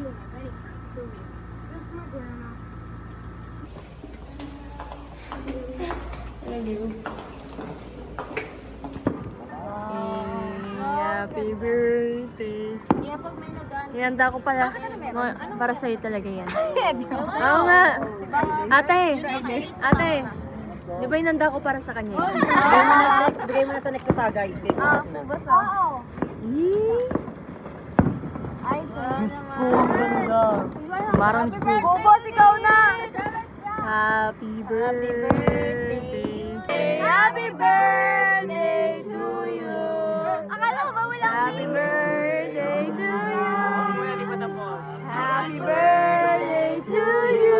feel my legs next to me. Just my grandma. Thank you. Happy birthday. Yeah, pag may nag-ano. Ihanda ko pala. Bakit ano meron? Para sa'yo talaga yan. Oo nga. Ate, di ba inanda ko para sa kanya? Bigay mo na sa next na tagay. Bubos oh. Ay, Diyos ko, ang ganda. Maroon scoop. Bubos, ikaw na! Happy birthday. Happy birthday to you. Akala ko ba walang Happy birthday to you. Happy birthday to you.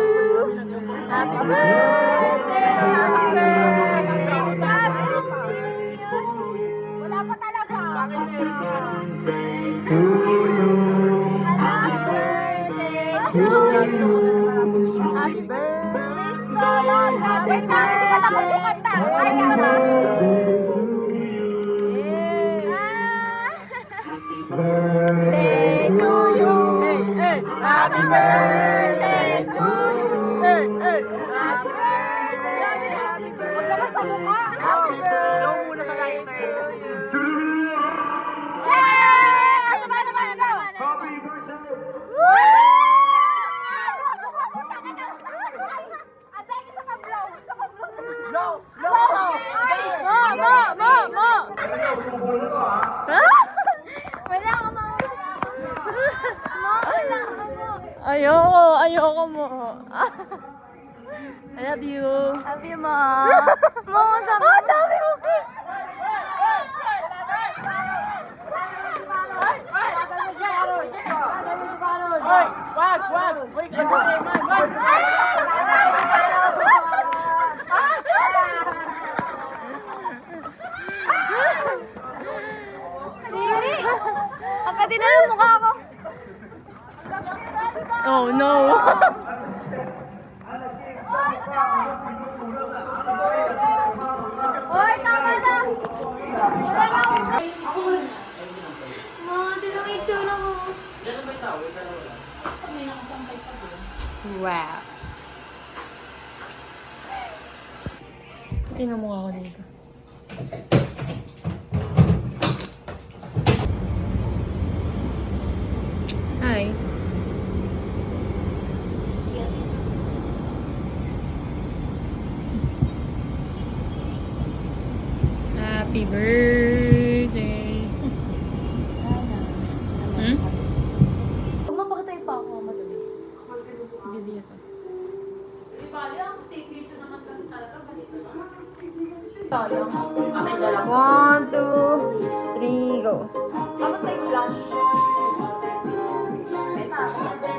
Happy birthday. Happy birthday. Wala pa talaga. To you. Happy birthday to you. Happy birthday. Wait lang, hindi pa tapos yung kanta. Ay, kama. Birthday to you. Happy birthday to you. Happy birthday. Happy birthday. Huwag naman sa mukha. Happy birthday. Daw muna sa lighter. Ano ba? Happy birthday! No! Mo! Wala ka mo. Wala ka mo. Ayoko mo. I love you. Sabi mo. Mo, sabi mo. Sabi mo. Wag! Wait, Diri. Ang katina ng mukha ko. Oh no. Hoy, tama na. Mga tinang itsura mo. Wow. Tingnan mo ako dito. Hi. Happy birthday. Hmm? Kung mapakita yung pa ako, madali. Hindi ito. One, two, three, go. Dapat may flash.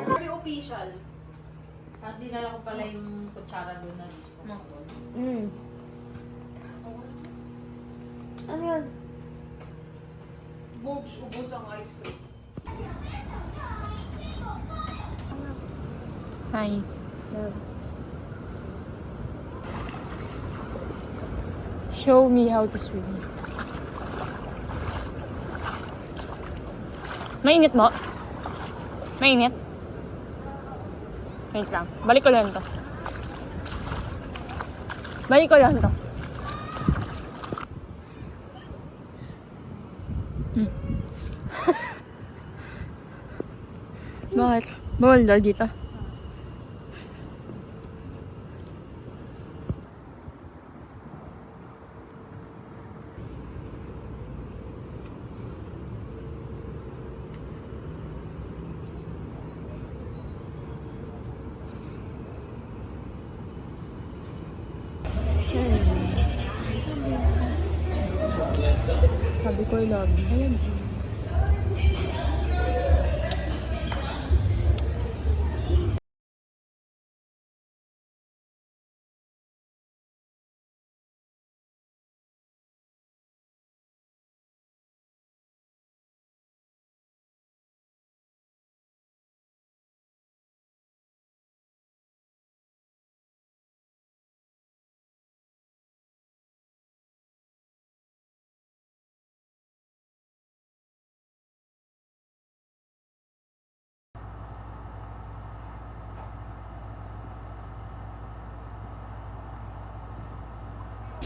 Very official. At dinala ko pala yung kutsara doon na disposable. Ano yun? Boobs, ubos ang ice cream. Hi. Show me how to swim. Mainit mo? Mainit? Wait lang. Balik ko lang to. Bakit? Bawal daw dito. Sabi ko, love. Ayan.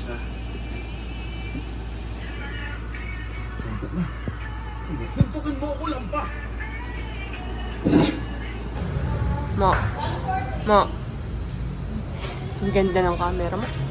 siya. Suntok na. Suntukin mo ako lang pa! Mo. Ang ganda ng camera mo.